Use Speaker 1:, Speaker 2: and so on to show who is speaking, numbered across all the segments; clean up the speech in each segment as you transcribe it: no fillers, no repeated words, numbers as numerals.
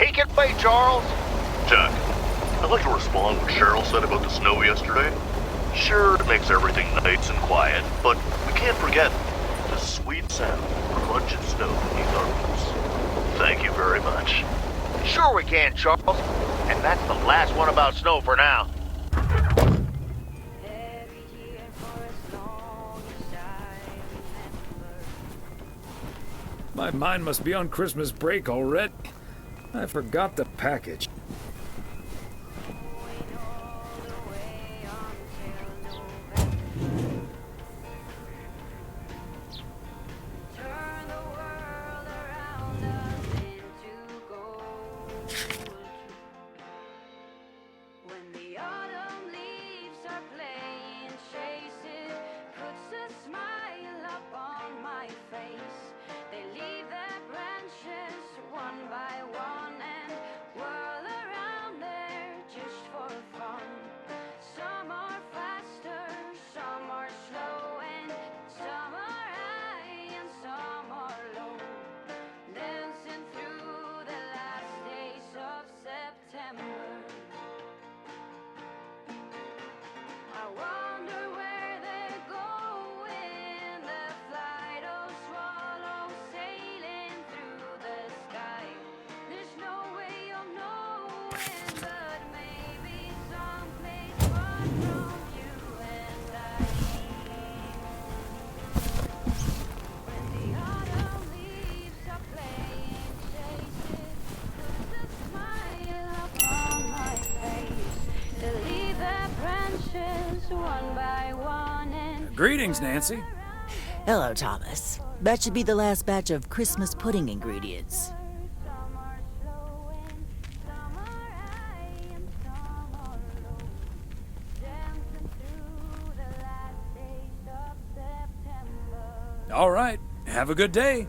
Speaker 1: Take it away, Charles.
Speaker 2: Jack, I'd like to respond to what Cheryl said about the snow yesterday. Sure, it makes everything nice and quiet, but we can't forget the sweet sound of crunching snow beneath our boots. Thank you very much.
Speaker 1: Sure we can, Charles. And that's the last one about snow for now.
Speaker 3: My mind must be on Christmas break already. I forgot the package. Greetings, Nancy.
Speaker 4: Hello, Thomas. That should be the last batch of Christmas pudding ingredients.
Speaker 3: All right. Have a good day.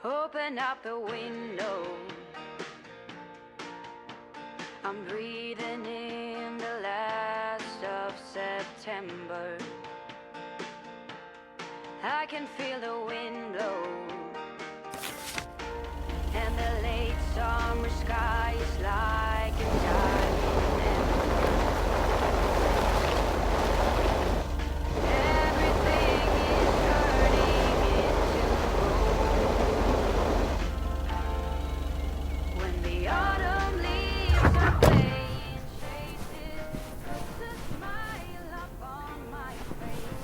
Speaker 5: Open up the window. I'm breathing in the last of September. I can feel the wind blow, and the late summer sky is like a diamond ember. Everything is turning into gold. When the autumn leaves are playing chases, puts a smile up on my face.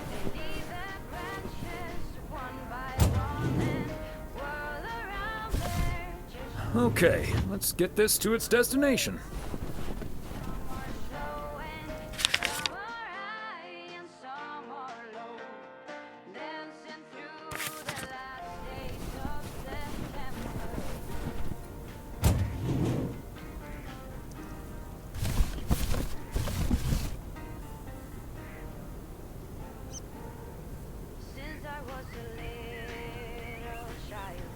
Speaker 5: They leave their branches one by one and whirl around there. Just
Speaker 3: Okay, let's get this to its destination.
Speaker 5: some are slow and some are high and some are low, dancing through the last days of September. Since I was a little child,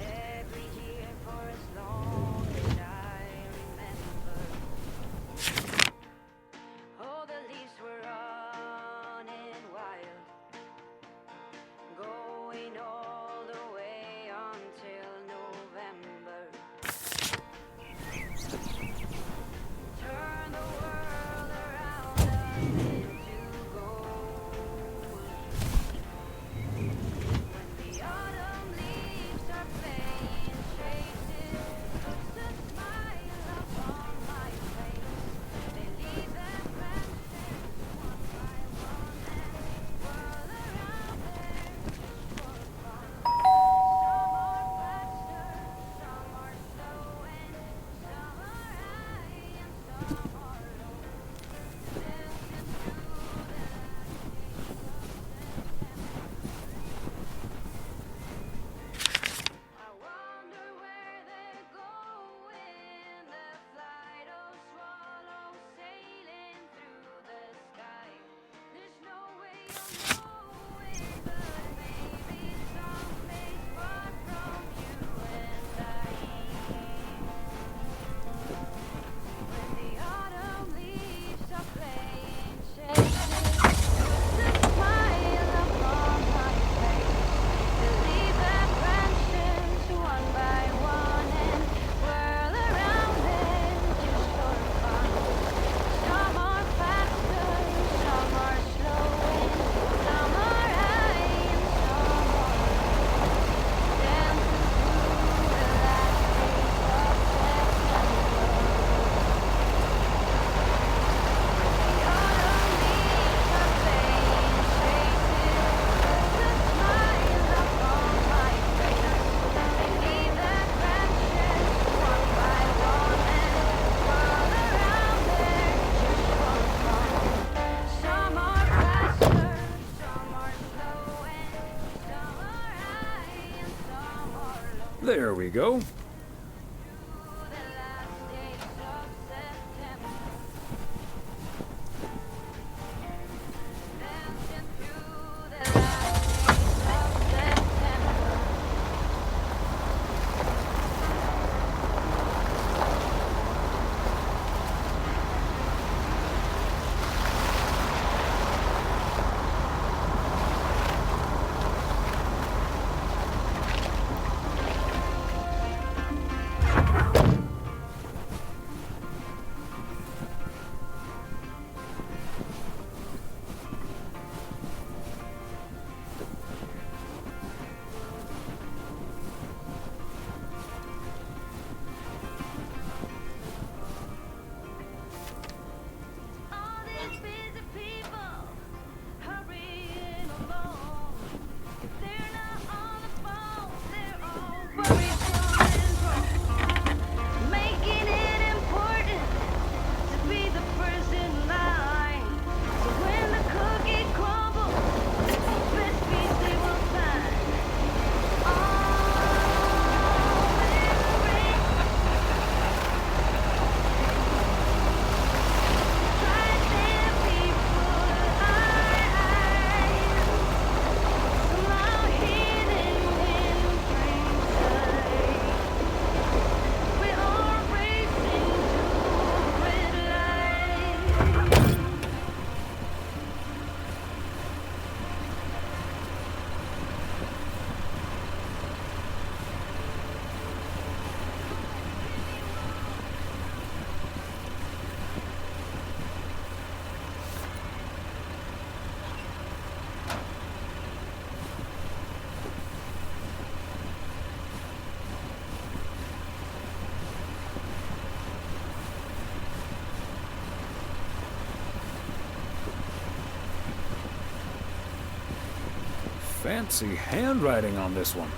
Speaker 5: every year for as long as I
Speaker 3: There we go. Fancy handwriting on this one.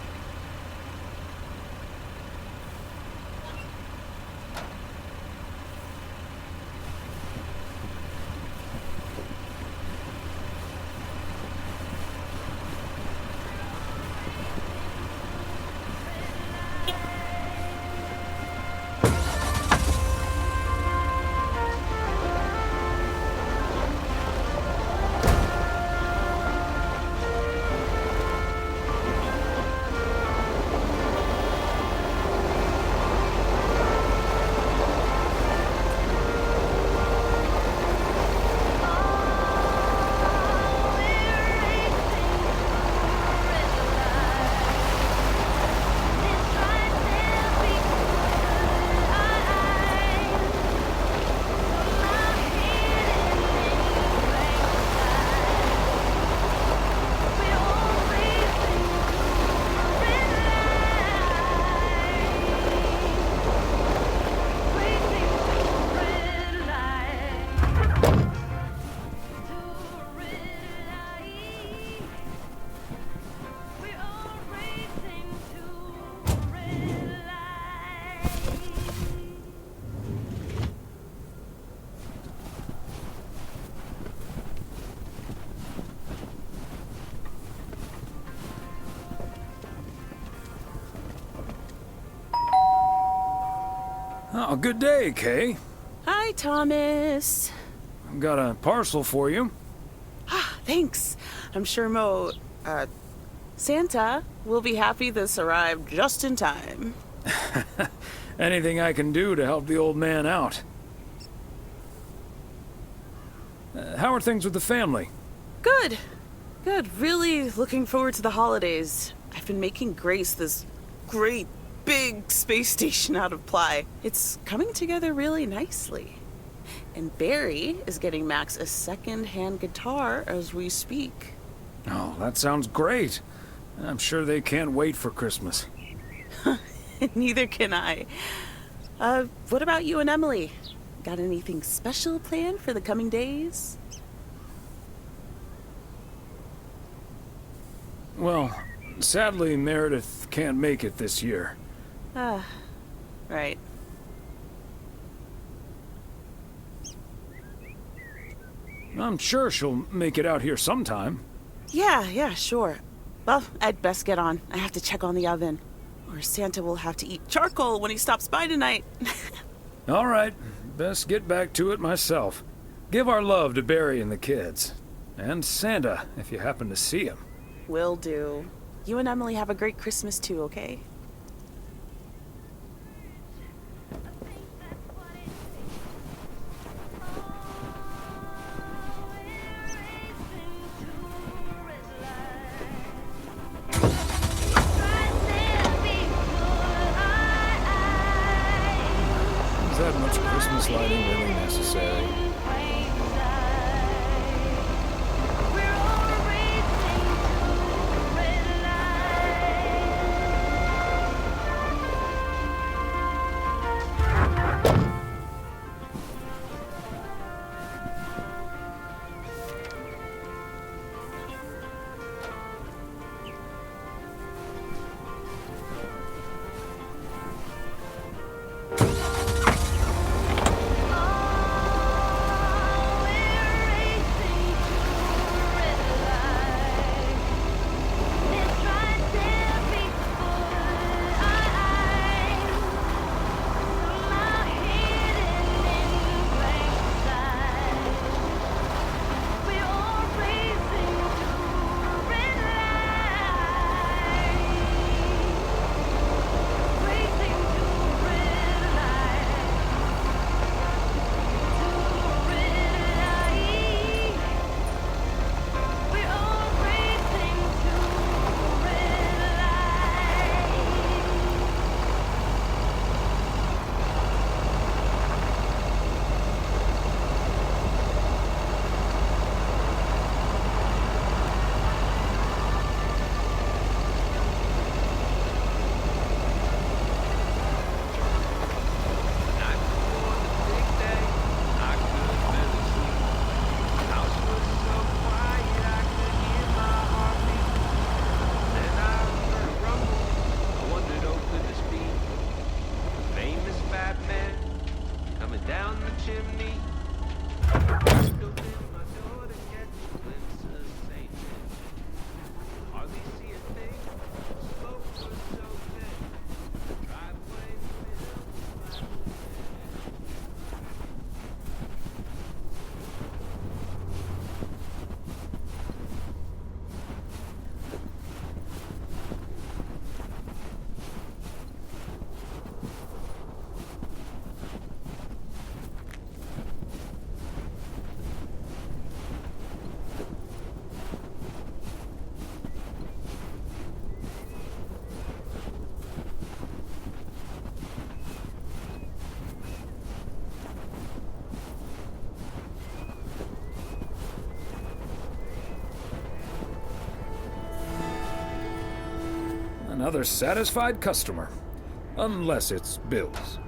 Speaker 3: Oh, good day, Kay.
Speaker 6: Hi, Thomas.
Speaker 3: I've got a parcel for you.
Speaker 6: Ah, thanks. I'm sure Santa will be happy this arrived just in time.
Speaker 3: Anything I can do to help the old man out. How are things with the family?
Speaker 6: Good. Good. Really looking forward to the holidays. I've been making Grace this great big space station out of ply. It's coming together really nicely. And Barry is getting Max a second-hand guitar as we speak.
Speaker 3: Oh, that sounds great. I'm sure they can't wait for Christmas.
Speaker 6: Neither can I. What about you and Emily? Got anything special planned for the coming days?
Speaker 3: Well, sadly, Meredith can't make it this year.
Speaker 6: Right.
Speaker 3: I'm sure she'll make it out here sometime.
Speaker 6: Yeah, sure. Well, I'd best get on. I have to check on the oven. Or Santa will have to eat charcoal when he stops by tonight.
Speaker 3: All right, best get back to it myself. Give our love to Barry and the kids. And Santa, if you happen to see him.
Speaker 6: Will do. You and Emily have a great Christmas too, okay?
Speaker 3: Is that much Christmas lighting really necessary? Another satisfied customer. Unless it's Bill's.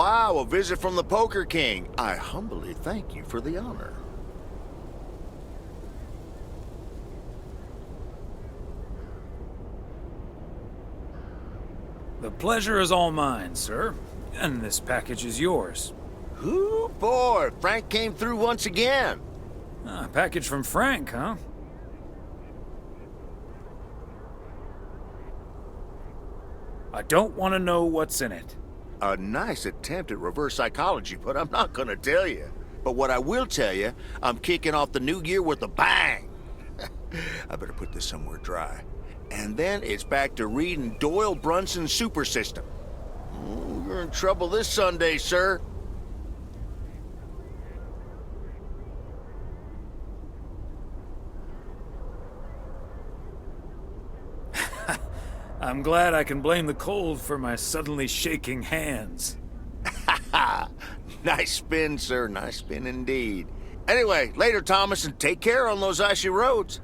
Speaker 1: wow, a visit from the Poker King. I humbly thank you for the honor.
Speaker 3: The pleasure is all mine, sir. And this package is yours.
Speaker 1: Ooh, boy, Frank came through once again.
Speaker 3: Ah, a package from Frank, huh? I don't want to know what's in it.
Speaker 1: A nice attempt at reverse psychology, but I'm not gonna tell you. But what I will tell you, I'm kicking off the new year with a bang. I better put this somewhere dry. And then it's back to reading Doyle Brunson's Super System. Oh, you're in trouble this Sunday, sir.
Speaker 3: I'm glad I can blame the cold for my suddenly shaking hands.
Speaker 1: Nice spin, sir. Nice spin indeed. Anyway, later, Thomas, and take care on those icy roads.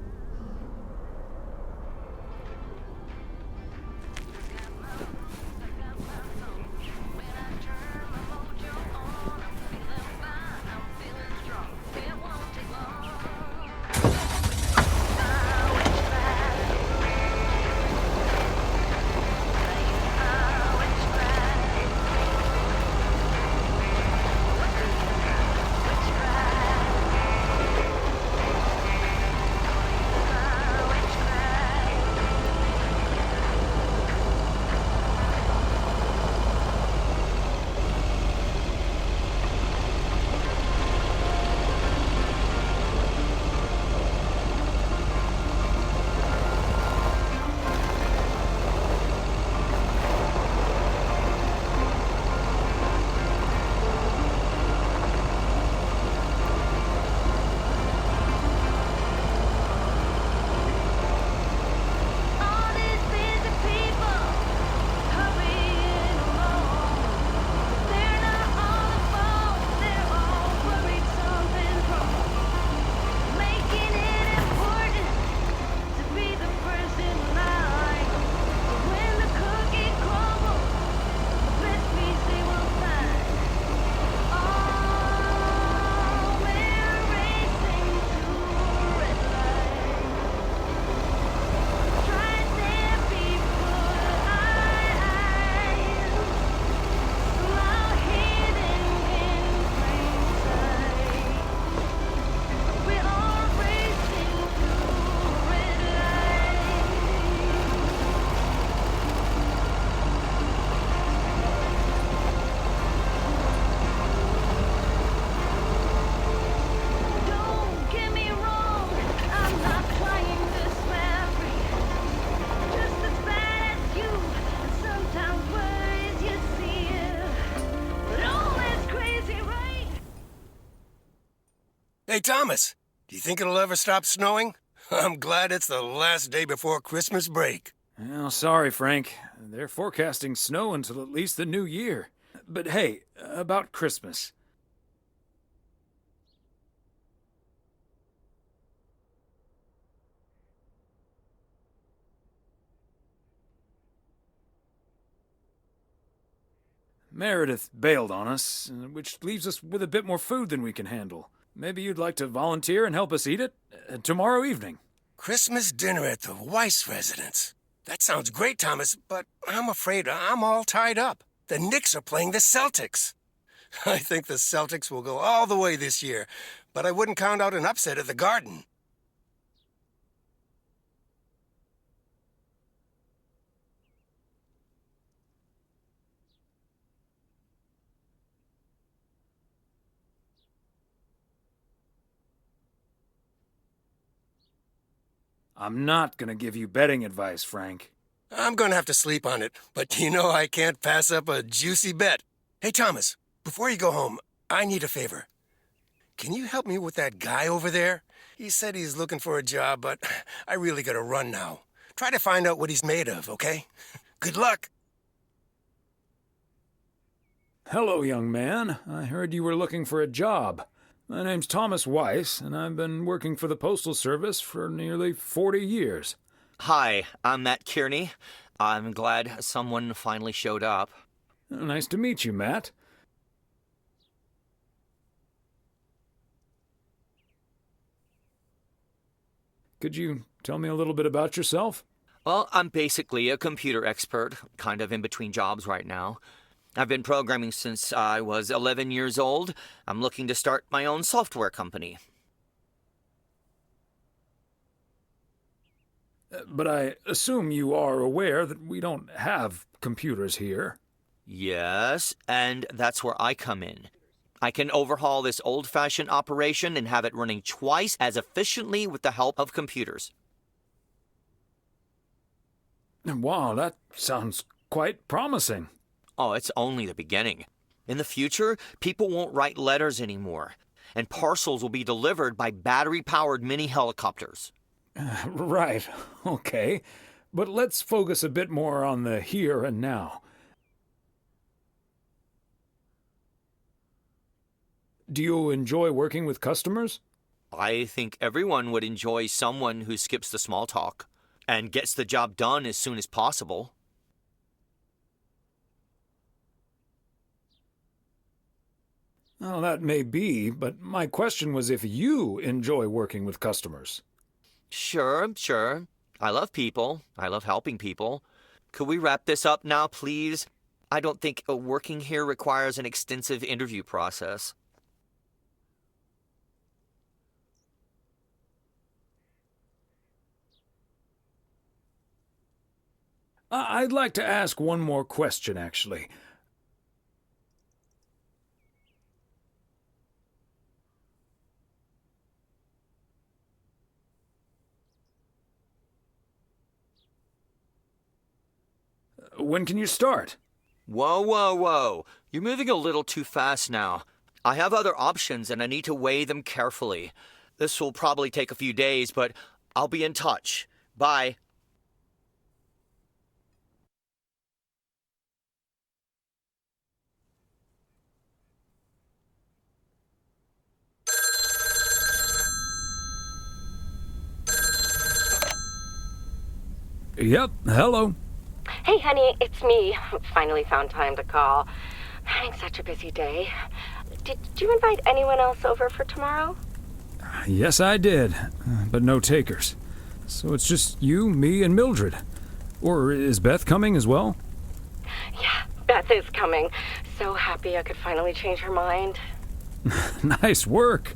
Speaker 5: All these busy people hurrying along. They're not all alone, they're all worried something's wrong. Making it important to be the first in line. So when the cookie crumbles, the best piece they will find. Oh, we're racing to a red light. Try there before eyes, smile hidden in plain sight. We're all racing to a red light. Don't get me wrong, I'm not trying to swear free. Just as bad as you, and sometimes worse you see. But all that's crazy, right?
Speaker 7: Hey, Thomas, do you think it'll ever stop snowing? I'm glad it's the last day before Christmas break.
Speaker 3: Well, sorry, Frank. They're forecasting snow until at least the new year. But hey, about Christmas. Meredith bailed on us, which leaves us with a bit more food than we can handle. Maybe you'd like to volunteer and help us eat it tomorrow evening.
Speaker 7: Christmas dinner at the Weiss residence. That sounds great, Thomas, but I'm afraid I'm all tied up. The Knicks are playing the Celtics. I think the Celtics will go all the way this year, but I wouldn't count out an upset at the Garden.
Speaker 3: I'm not gonna give you betting advice, Frank.
Speaker 7: I'm gonna have to sleep on it, but you know I can't pass up a juicy bet. Hey, Thomas, before you go home, I need a favor. Can you help me with that guy over there? He said he's looking for a job, but I really gotta run now. Try to find out what he's made of, okay? Good luck.
Speaker 3: Hello, young man. I heard you were looking for a job. My name's Thomas Weiss, and I've been working for the Postal Service for nearly 40 years.
Speaker 8: Hi, I'm Matt Kearney. I'm glad someone finally showed up.
Speaker 3: Nice to meet you, Matt. Could you tell me a little bit about yourself?
Speaker 8: Well, I'm basically a computer expert, kind of in between jobs right now. I've been programming since I was 11 years old. I'm looking to start my own software company.
Speaker 3: But I assume you are aware that we don't have computers here.
Speaker 8: Yes, and that's where I come in. I can overhaul this old-fashioned operation and have it running twice as efficiently with the help of computers.
Speaker 3: Wow, that sounds quite promising.
Speaker 8: Oh, it's only the beginning. In the future, people won't write letters anymore, and parcels will be delivered by battery-powered mini helicopters.
Speaker 3: Right, okay. But let's focus a bit more on the here and now. Do you enjoy working with customers?
Speaker 8: I think everyone would enjoy someone who skips the small talk and gets the job done as soon as possible.
Speaker 3: Well, that may be, but my question was if you enjoy working with customers.
Speaker 8: Sure. I love people. I love helping people. Could we wrap this up now, please? I don't think working here requires an extensive interview process.
Speaker 3: I'd like to ask one more question, actually. When can you start?
Speaker 8: Whoa. You're moving a little too fast now. I have other options and I need to weigh them carefully. This will probably take a few days, but I'll be in touch. Bye.
Speaker 3: Yep, hello.
Speaker 9: Hey, honey, it's me. Finally found time to call. Having such a busy day. Did you invite anyone else over for tomorrow?
Speaker 3: Yes, I did, but no takers. So it's just you, me, and Mildred. Or is Beth coming as well?
Speaker 9: Yeah, Beth is coming. So happy I could finally change her mind.
Speaker 3: Nice work.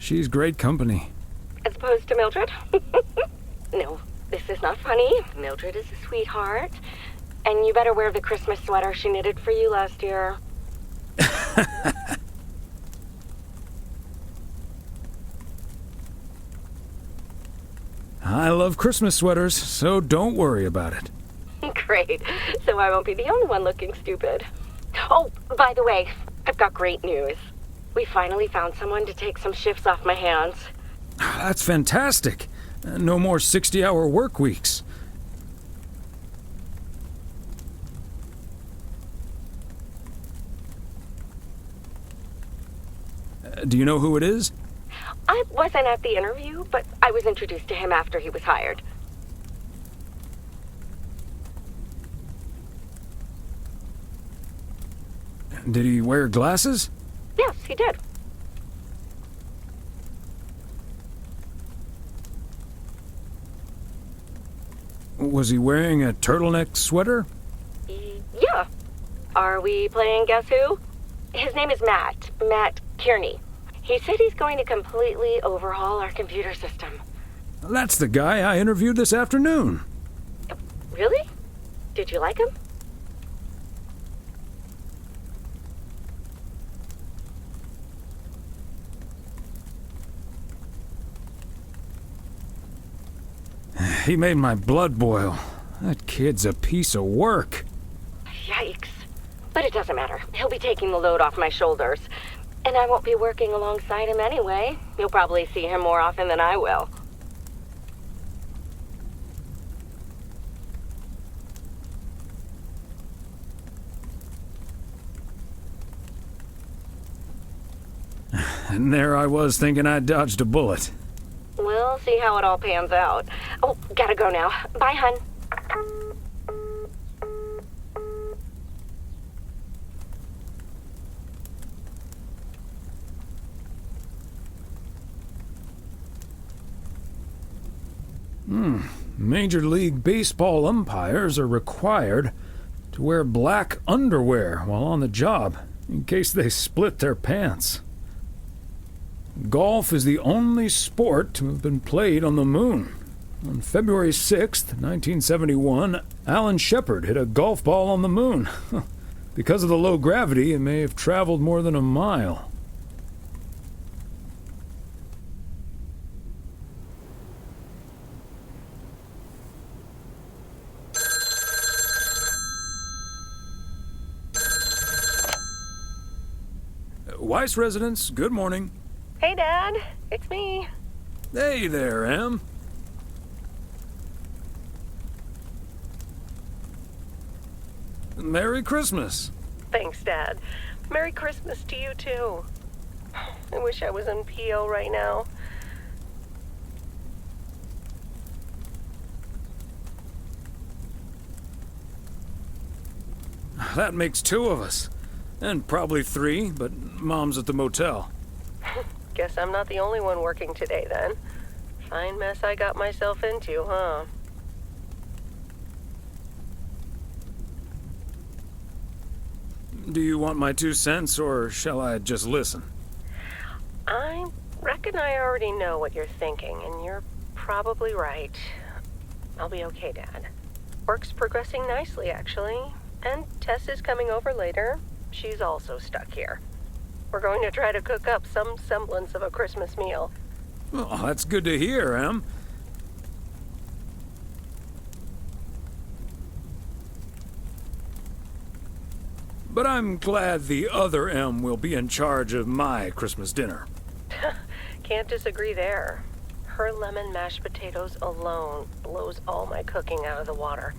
Speaker 3: She's great company.
Speaker 9: As opposed to Mildred? No, this is not funny. Mildred is a sweetheart. And you better wear the Christmas sweater she knitted for you last year.
Speaker 3: I love Christmas sweaters, so don't worry about it.
Speaker 9: Great. So I won't be the only one looking stupid. Oh, by the way, I've got great news. We finally found someone to take some shifts off my hands.
Speaker 3: That's fantastic. No more 60-hour work weeks. Do you know who it is?
Speaker 9: I wasn't at the interview, but I was introduced to him after he was hired.
Speaker 3: Did he wear glasses?
Speaker 9: Yes, he did.
Speaker 3: Was he wearing a turtleneck sweater?
Speaker 9: Yeah. Are we playing Guess Who? His name is Matt. Matt Kearney. He said he's going to completely overhaul our computer system.
Speaker 3: That's the guy I interviewed this afternoon.
Speaker 9: Really? Did you like him?
Speaker 3: He made my blood boil. That kid's a piece of work.
Speaker 9: Yikes. But it doesn't matter. He'll be taking the load off my shoulders. And I won't be working alongside him anyway. You'll probably see him more often than I will.
Speaker 3: And there I was thinking I dodged a bullet.
Speaker 9: We'll see how it all pans out. Oh, gotta go now. Bye, hun.
Speaker 3: Major League Baseball umpires are required to wear black underwear while on the job, in case they split their pants. Golf is the only sport to have been played on the moon. On February 6th, 1971, Alan Shepard hit a golf ball on the moon. Because of the low gravity, it may have traveled more than a mile. Weiss residence, good morning.
Speaker 9: Hey, Dad. It's me.
Speaker 3: Hey there, Em. Merry Christmas.
Speaker 9: Thanks, Dad. Merry Christmas to you, too. I wish I was in PO right now.
Speaker 3: That makes two of us. And probably three, but Mom's at the motel.
Speaker 9: Guess I'm not the only one working today, then. Fine mess I got myself into, huh?
Speaker 3: Do you want my 2 cents, or shall I just listen?
Speaker 9: I reckon I already know what you're thinking, and you're probably right. I'll be okay, Dad. Work's progressing nicely, actually. And Tess is coming over later. She's also stuck here. We're going to try to cook up some semblance of a Christmas meal.
Speaker 3: Oh, that's good to hear, Em. But I'm glad the other M will be in charge of my Christmas dinner.
Speaker 9: Can't disagree there. Her lemon mashed potatoes alone blows all my cooking out of the water.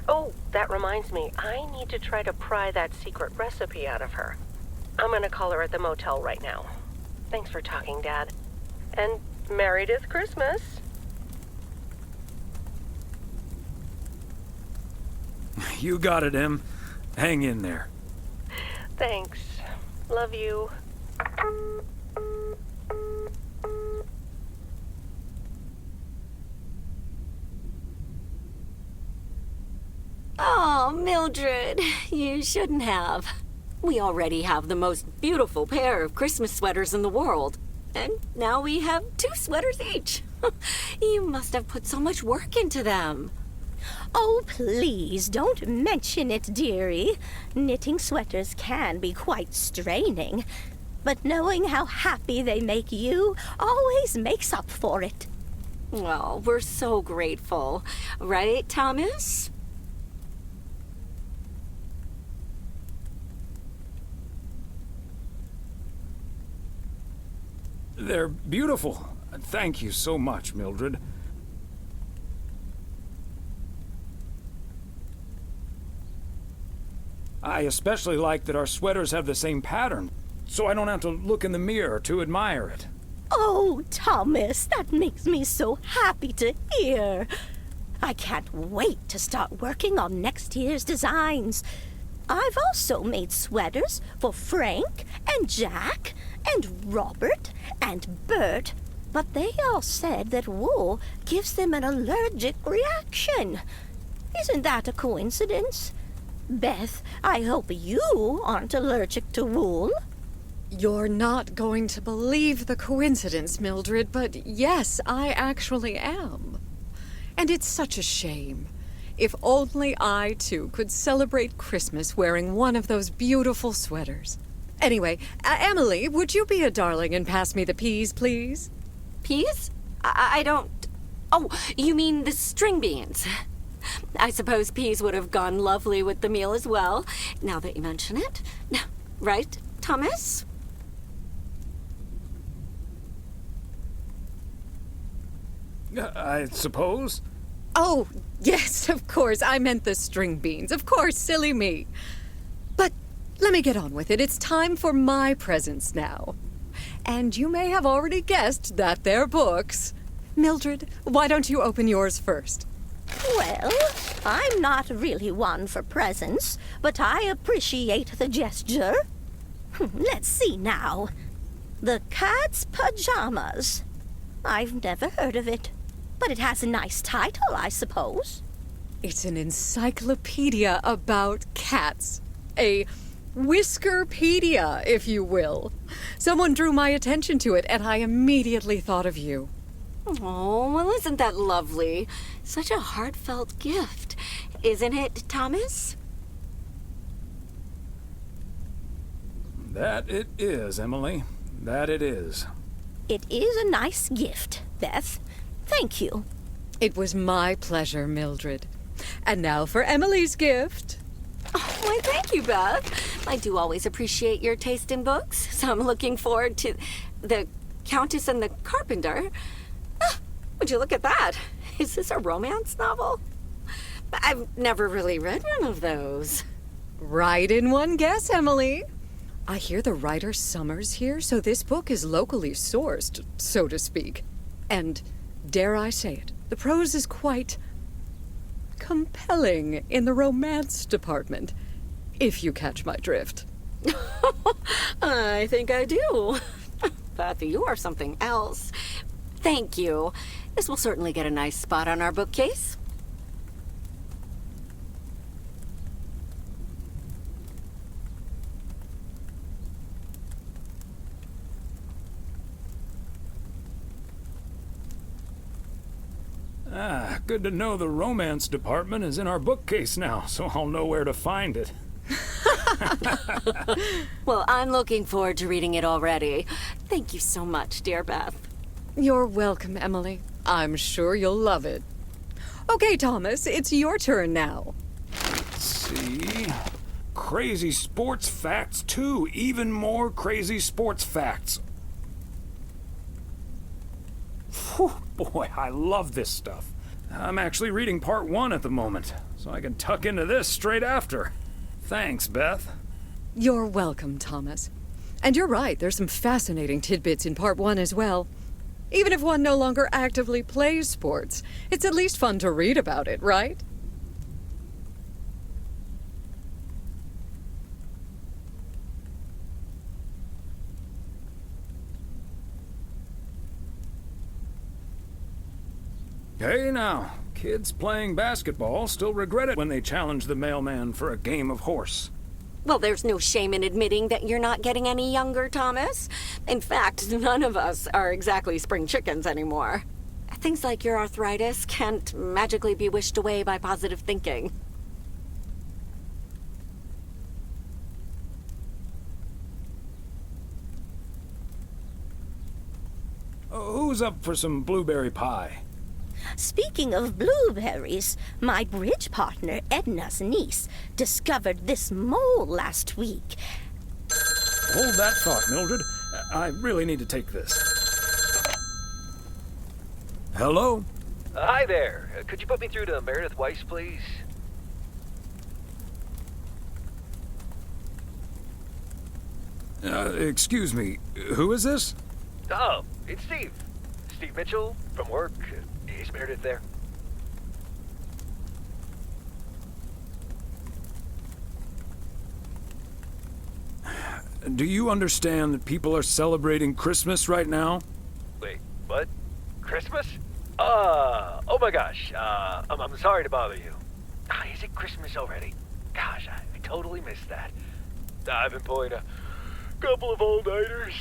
Speaker 9: Oh, that reminds me, I need to try to pry that secret recipe out of her. I'm gonna call her at the motel right now. Thanks for talking, Dad. And Meredith Christmas.
Speaker 3: You got it, Em. Hang in there.
Speaker 9: Thanks. Love you.
Speaker 10: Oh, Mildred, you shouldn't have. We already have the most beautiful pair of Christmas sweaters in the world. And now we have 2 sweaters each. You must have put so much work into them.
Speaker 11: Oh, please don't mention it, dearie. Knitting sweaters can be quite straining. But knowing how happy they make you always makes up for it.
Speaker 10: Well, we're so grateful. Right, Thomas?
Speaker 3: They're beautiful. Thank you so much, Mildred. I especially like that our sweaters have the same pattern, so I don't have to look in the mirror to admire it.
Speaker 11: Oh, Thomas, that makes me so happy to hear. I can't wait to start working on next year's designs. I've also made sweaters for Frank and Jack and Robert and Bert, but they all said that wool gives them an allergic reaction. Isn't that a coincidence? Beth, I hope you aren't allergic to wool.
Speaker 12: You're not going to believe the coincidence, Mildred, but yes, I actually am. And it's such a shame. If only I, too, could celebrate Christmas wearing one of those beautiful sweaters. Anyway, Emily, would you be a darling and pass me the peas, please?
Speaker 10: Peas? I don't... Oh, you mean the string beans. I suppose peas would have gone lovely with the meal as well, now that you mention it. Right, Thomas?
Speaker 3: I suppose.
Speaker 12: Oh, yes, of course. I meant the string beans. Of course, silly me. But let me get on with it. It's time for my presents now. And you may have already guessed that they're books. Mildred, why don't you open yours first?
Speaker 11: Well, I'm not really one for presents, but I appreciate the gesture. Let's see now. The Cat's Pajamas. I've never heard of it. But it has a nice title, I suppose.
Speaker 12: It's an encyclopedia about cats. A Whiskerpedia, if you will. Someone drew my attention to it, and I immediately thought of you.
Speaker 10: Oh, well, isn't that lovely? Such a heartfelt gift. Isn't it, Thomas?
Speaker 3: That it is, Emily. That it is.
Speaker 11: It is a nice gift, Beth. Thank you.
Speaker 12: It was my pleasure, Mildred. And now for Emily's gift.
Speaker 10: Oh, why, thank you, Beth. I do always appreciate your taste in books, so I'm looking forward to The Countess and the Carpenter. Ah, would you look at that? Is this a romance novel? I've never really read one of those.
Speaker 12: Right in one guess, Emily. I hear the writer Summers here, so this book is locally sourced, so to speak. And, dare I say it, the prose is quite compelling in the romance department, if you catch my drift.
Speaker 10: I think I do. Beth, you are something else. Thank you. This will certainly get a nice spot on our bookcase.
Speaker 3: Ah, good to know the romance department is in our bookcase now, so I'll know where to find it.
Speaker 10: Well, I'm looking forward to reading it already. Thank you so much, dear Beth.
Speaker 12: You're welcome, Emily. I'm sure you'll love it. Okay, Thomas, it's your turn now.
Speaker 3: Let's see. Crazy sports facts 2. Even more crazy sports facts. Whew, boy, I love this stuff. I'm actually reading part 1 at the moment, so I can tuck into this straight after. Thanks, Beth.
Speaker 12: You're welcome, Thomas. And you're right, there's some fascinating tidbits in part 1 as well. Even if one no longer actively plays sports, it's at least fun to read about it, right?
Speaker 3: Hey now, kids playing basketball still regret it when they challenge the mailman for a game of horse.
Speaker 10: Well, there's no shame in admitting that you're not getting any younger, Thomas. In fact, none of us are exactly spring chickens anymore. Things like your arthritis can't magically be wished away by positive thinking.
Speaker 3: Who's up for some blueberry pie?
Speaker 11: Speaking of blueberries, my bridge partner, Edna's niece, discovered this mole last week.
Speaker 3: Hold that thought, Mildred. I really need to take this. Hello?
Speaker 13: Hi there. Could you put me through to Meredith Weiss, please?
Speaker 3: Excuse me, who is this?
Speaker 13: Oh, it's Steve. Steve Mitchell from work. Is Meredith there?
Speaker 3: Do you understand that people are celebrating Christmas right now?
Speaker 13: Wait, what? Christmas? Oh my gosh. I'm sorry to bother you. Is it Christmas already? Gosh, I totally missed that. I've been pulling a couple of all-nighters.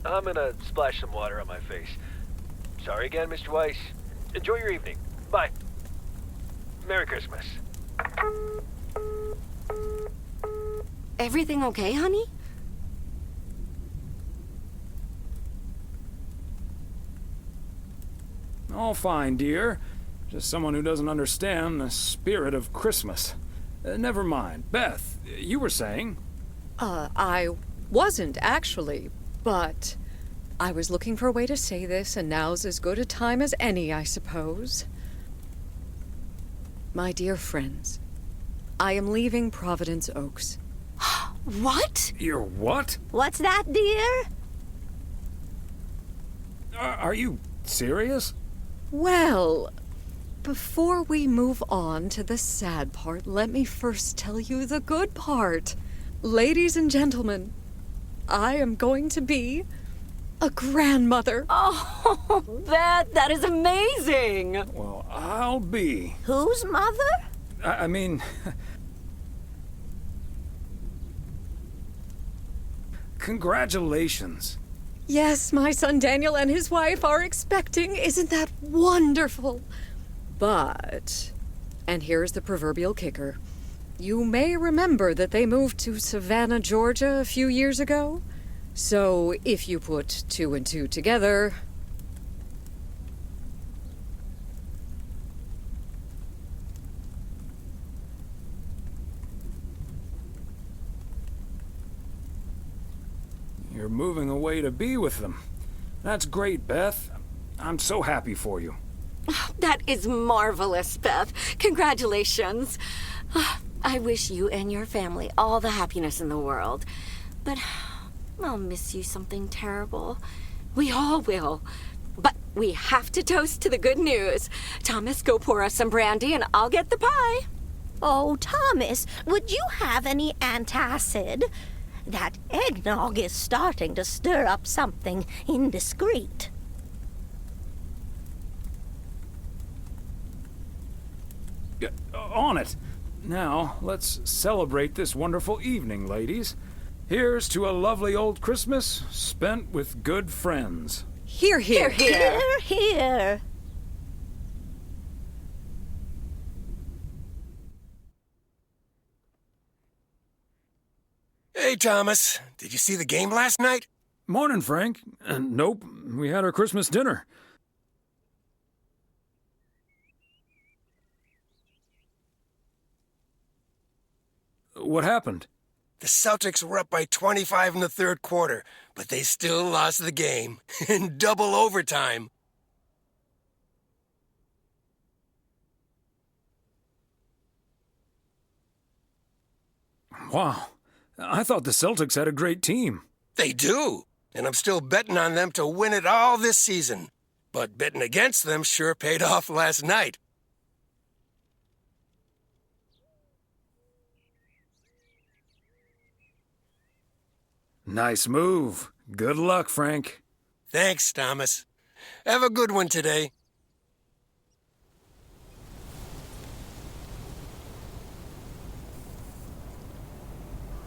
Speaker 13: I'm gonna splash some water on my face. Sorry again, Mr. Weiss. Enjoy your evening. Bye. Merry Christmas.
Speaker 10: Everything okay, honey?
Speaker 3: All fine, dear. Just someone who doesn't understand the spirit of Christmas. Never mind. Beth, you were saying?
Speaker 12: I wasn't actually, but I was looking for a way to say this, and now's as good a time as any, I suppose. My dear friends, I am leaving Providence Oaks.
Speaker 10: What?
Speaker 3: You're what?
Speaker 11: What's that, dear?
Speaker 3: Are you serious?
Speaker 12: Well, before we move on to the sad part, let me first tell you the good part. Ladies and gentlemen, I am going to be a grandmother.
Speaker 10: Oh, Beth, that is amazing.
Speaker 3: Well, I'll be.
Speaker 11: Whose mother?
Speaker 3: I mean... Congratulations.
Speaker 12: Yes, my son Daniel and his wife are expecting. Isn't that wonderful? But, and here's the proverbial kicker. You may remember that they moved to Savannah, Georgia a few years ago. So if you put 2 and 2 together...
Speaker 3: You're moving away to be with them. That's great, Beth. I'm so happy for you.
Speaker 10: That is marvelous, Beth. Congratulations. I wish you and your family all the happiness in the world. But I'll miss you something terrible. We all will. But we have to toast to the good news. Thomas, go pour us some brandy and I'll get the pie.
Speaker 11: Oh, Thomas, would you have any antacid? That eggnog is starting to stir up something indiscreet.
Speaker 3: On it. Now, let's celebrate this wonderful evening, ladies. Here's to a lovely old Christmas spent with good friends.
Speaker 12: Hear, hear.
Speaker 11: Hear, hear.
Speaker 7: Hey, Thomas. Did you see the game last night?
Speaker 3: Morning, Frank. Nope, we had our Christmas dinner. What happened?
Speaker 7: The Celtics were up by 25 in the third quarter, but they still lost the game in double overtime.
Speaker 3: Wow. I thought the Celtics had a great team.
Speaker 7: They do, and I'm still betting on them to win it all this season. But betting against them sure paid off last night.
Speaker 3: Nice move. Good luck, Frank.
Speaker 7: Thanks, Thomas. Have a good one today.